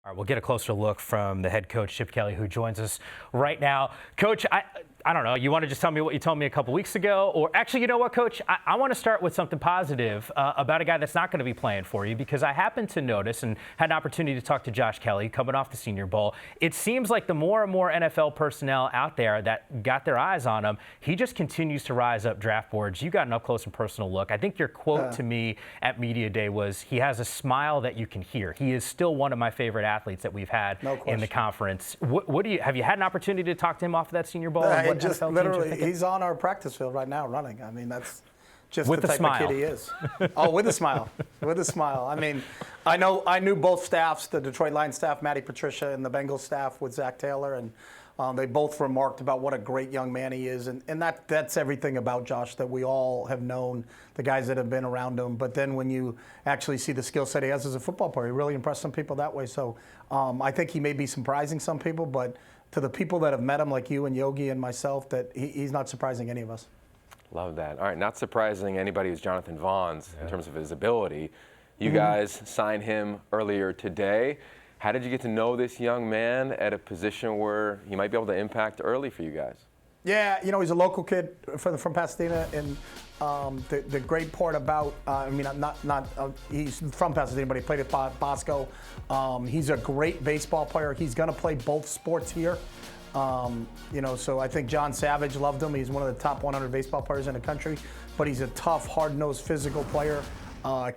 All right, we'll get a closer look from the head coach, Chip Kelly, who joins us right now. Coach, I don't know, you want to just tell me what you told me a couple weeks ago? Or actually, you know what, Coach? I want to start with something positive about a guy that's not going to be playing for you, because I happened to notice and had an opportunity to talk to Josh Kelly coming off the Senior Bowl. It seems like the more and more NFL personnel out there that got their eyes on him, he just continues to rise up draft boards. You got an up-close and personal look. I think your quote to me at Media Day was, he has a smile that you can hear. He is still one of my favorite athletes that we've had in the conference. What do you have you had an opportunity to talk to him off of that Senior Bowl? Just literally, he's on our practice field right now running. I mean, that's just with the type of kid he is. Oh, with a smile. With a smile. I mean, I knew both staffs, the Detroit Lions staff, Matty Patricia, and the Bengals staff with Zach Taylor, and they both remarked about what a great young man he is. And that's everything about Josh that we all have known, the guys that have been around him. But then when you actually see the skill set he has as a football player, he really impressed some people that way. So I think he may be surprising some people, but to the people that have met him, like you and Yogi and myself, that he's not surprising any of us. Love that. All right, not surprising anybody who's Jonathan Vaughn's in terms of his ability. You guys signed him earlier today. How did you get to know this young man at a position where he might be able to impact early for you guys? Yeah, you know, he's a local kid from Pasadena, and the great part about, he's from Pasadena, but he played at Bosco. He's a great baseball player. He's going to play both sports here. So I think John Savage loved him. He's one of the top 100 baseball players in the country, but he's a tough, hard-nosed, physical player,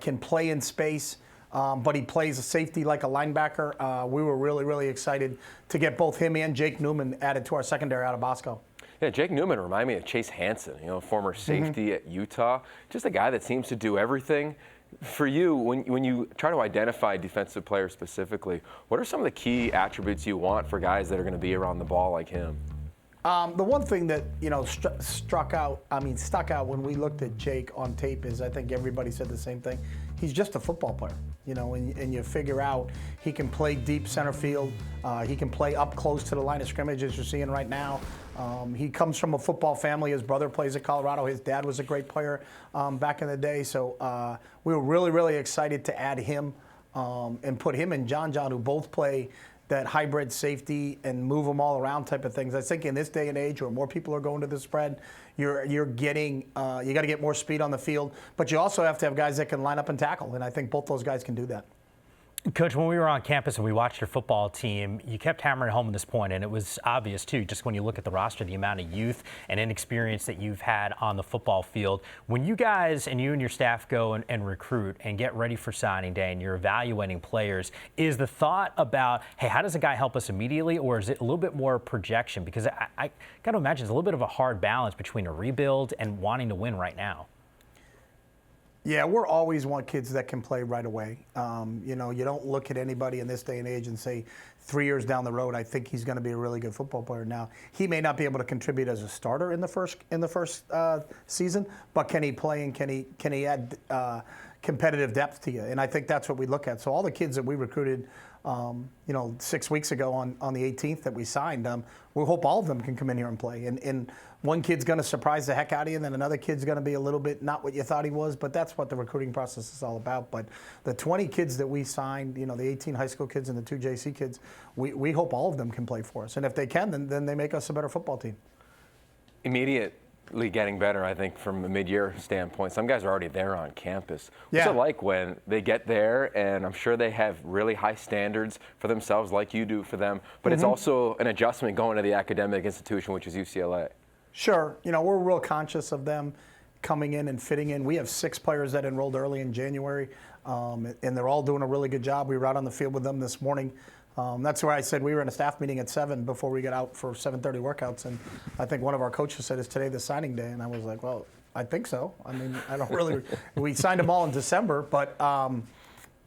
can play in space. But he plays a safety like a linebacker. We were really, really excited to get both him and Jake Newman added to our secondary out of Bosco. Yeah, Jake Newman reminded me of Chase Hansen, former safety at Utah. Just a guy that seems to do everything. For you, when you try to identify defensive players specifically, what are some of the key attributes you want for guys that are going to be around the ball like him? The one thing that stuck out when we looked at Jake on tape is, I think everybody said the same thing. He's just a football player, and you figure out he can play deep center field. He can play up close to the line of scrimmage, as you're seeing right now. He comes from a football family. His brother plays at Colorado. His dad was a great player back in the day. So we were really, really excited to add him and put him and John, who both play that hybrid safety and move them all around type of things. I think in this day and age where more people are going to the spread, you're getting you got to get more speed on the field, but you also have to have guys that can line up and tackle, and I think both those guys can do that. Coach, when we were on campus and we watched your football team, you kept hammering home at this point, and it was obvious, too, just when you look at the roster, the amount of youth and inexperience that you've had on the football field. When you guys and you and your staff go and recruit and get ready for signing day and you're evaluating players, is the thought about, hey, how does a guy help us immediately, or is it a little bit more projection? Because I got to imagine it's a little bit of a hard balance between a rebuild and wanting to win right now. Yeah, we're always want kids that can play right away. You don't look at anybody in this day and age and say 3 years down the road, I think he's going to be a really good football player. Now, he may not be able to contribute as a starter in the first season, but can he play and can he add competitive depth to you? And I think that's what we look at. So all the kids that we recruited, 6 weeks ago on the 18th that we signed, we hope all of them can come in here and play. And one kid's going to surprise the heck out of you, and then another kid's going to be a little bit not what you thought he was, but that's what the recruiting process is all about. But the 20 kids that we signed, the 18 high school kids and the 2 JC kids, we hope all of them can play for us. And if they can, then they make us a better football team. Immediately getting better, I think, from a mid-year standpoint. Some guys are already there on campus. What's it like when they get there, and I'm sure they have really high standards for themselves like you do for them, but it's also an adjustment going to the academic institution, which is UCLA. Sure. We're real conscious of them coming in and fitting in. We have 6 players that enrolled early in January, and they're all doing a really good job. We were out on the field with them this morning. That's where I said we were in a staff meeting at 7 before we got out for 7:30 workouts, and I think one of our coaches said, is today the signing day? And I was like, well, I think so. I mean, I don't really – we signed them all in December, but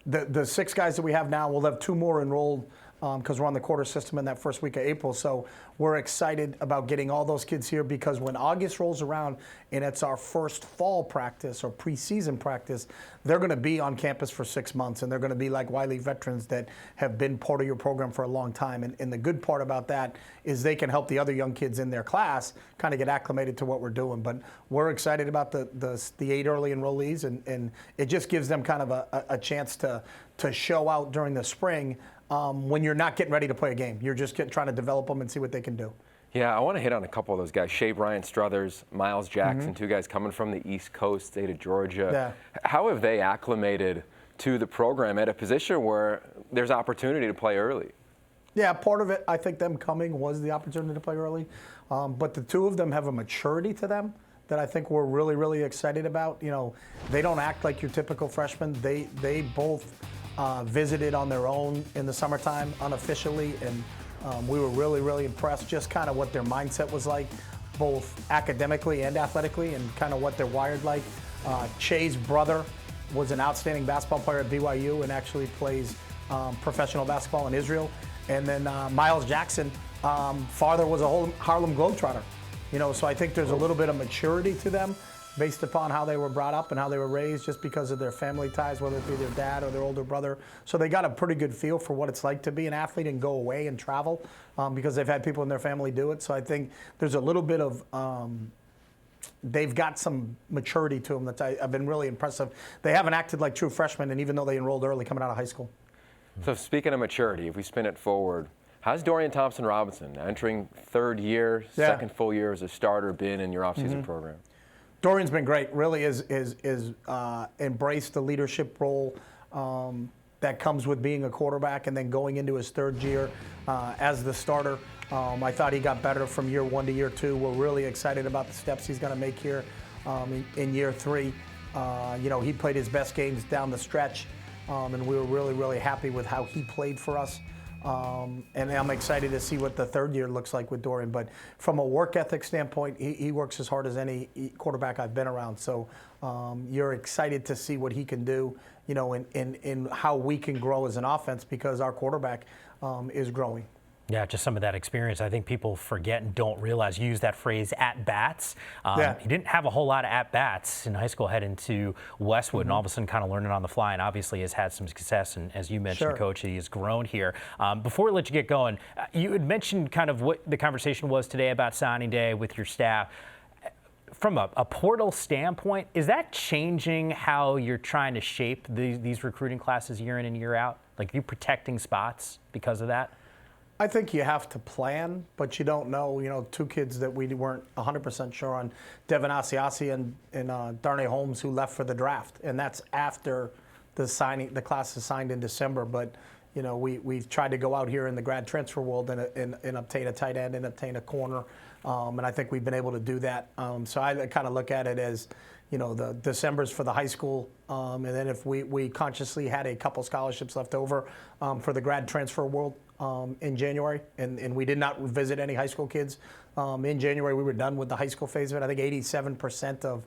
the 6 guys that we have now, we'll have 2 more enrolled because we're on the quarter system in that first week of April. So we're excited about getting all those kids here, because when August rolls around and it's our first fall practice or preseason practice, they're going to be on campus for 6 months, and they're going to be like Wiley veterans that have been part of your program for a long time. And the good part about that is they can help the other young kids in their class kind of get acclimated to what we're doing. But we're excited about the 8 early enrollees, and it just gives them kind of a chance to show out during the spring when you're not getting ready to play a game. You're just trying to develop them and see what they can do. Yeah, I want to hit on a couple of those guys. Shea Bryant-Struthers, Miles Jackson, two guys coming from the East Coast, state of Georgia. Yeah. How have they acclimated to the program at a position where there's opportunity to play early? Yeah, part of it, I think them coming was the opportunity to play early. But the two of them have a maturity to them that I think we're really, really excited about. You know, they don't act like your typical freshmen. They both visited on their own in the summertime unofficially, and we were really, really impressed just kind of what their mindset was like, both academically and athletically, and kind of what they're wired like. Shea's brother was an outstanding basketball player at BYU and actually plays professional basketball in Israel. And then Miles Jackson, father was a Harlem Globetrotter. You know, so I think there's a little bit of maturity to them based upon how they were brought up and how they were raised, just because of their family ties, whether it be their dad or their older brother. So they got a pretty good feel for what it's like to be an athlete and go away and travel, because they've had people in their family do it. So I think there's a little bit of they've got some maturity to them that I've been really impressive. They haven't acted like true freshmen, and even though they enrolled early coming out of high school. So speaking of maturity, if we spin it forward, how's Dorian Thompson Robinson, entering third year, second full year as a starter, been in your offseason program? Dorian's been great. Really is embraced the leadership role that comes with being a quarterback, and then going into his third year as the starter. I thought he got better from year 1 to year 2. We're really excited about the steps he's going to make here in year 3. You know, he played his best games down the stretch, and we were really, really happy with how he played for us. And I'm excited to see what the third year looks like with Dorian. But from a work ethic standpoint, he works as hard as any quarterback I've been around. So you're excited to see what he can do, you know, in how we can grow as an offense, because our quarterback is growing. Yeah, just some of that experience. I think people forget and don't realize, use that phrase, at-bats. He didn't have a whole lot of at-bats in high school heading to Westwood, and all of a sudden kind of learning on the fly, and obviously has had some success. And as you mentioned, Coach, he has grown here. Before we let you get going, you had mentioned kind of what the conversation was today about signing day with your staff. From a portal standpoint, is that changing how you're trying to shape these recruiting classes year in and year out? Like, are you protecting spots because of that? I think you have to plan, but you don't know. You know, two kids that we weren't 100% sure on, Devin Asiasi and Darnay Holmes, who left for the draft, and that's after the class is signed in December. But you know, we've tried to go out here in the grad transfer world and obtain a tight end and obtain a corner, and I think we've been able to do that. So I kind of look at it as, you know, the December's for the high school, and then if we consciously had a couple scholarships left over for the grad transfer world in January, and we did not visit any high school kids. In January, we were done with the high school phase of it. I think 87% of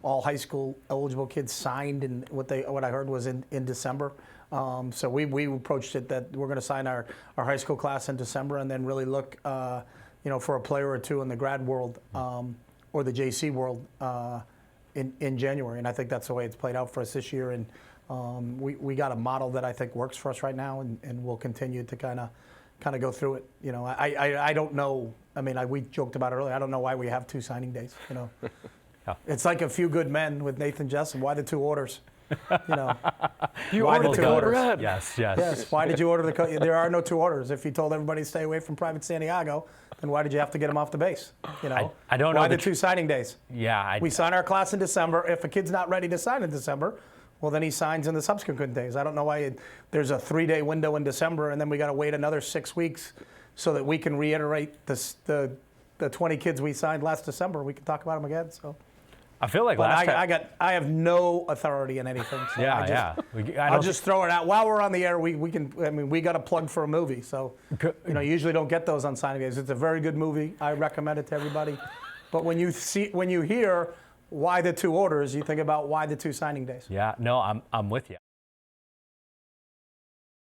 all high school eligible kids signed, and what I heard was in December. So we approached it that we're going to sign our high school class in December, and then really look, you know, for a player or two in the grad world or the JC world in January. And I think that's the way it's played out for us this year. And we got a model that I think works for us right now, and we'll continue to kind of go through it. You know, I don't know. I mean, we joked about it earlier. I don't know why we have 2 signing days. You know, It's like A Few Good Men with Nathan Jessup. Why the 2 orders? You know, why the 2 orders? Yes. Why did you order the? There are no 2 orders. If you told everybody to stay away from Private Santiago, then why did you have to get them off the base? You know, I don't know. Why the 2 signing days? Yeah, we sign our class in December. If a kid's not ready to sign in December, well, then he signs in the subsequent days. I don't know why there's a 3-day window in December, and then we got to wait another 6 weeks so that we can reiterate the 20 kids we signed last December. We can talk about them again. So. I feel like last time. I have no authority in anything. So I'll just throw it out. While we're on the air, we can. I mean, we got a plug for a movie. So, you know, you usually don't get those on signing days. It's a very good movie. I recommend it to everybody. But when you hear why the 2 orders, you think about why the 2 signing days. Yeah, no, I'm with you.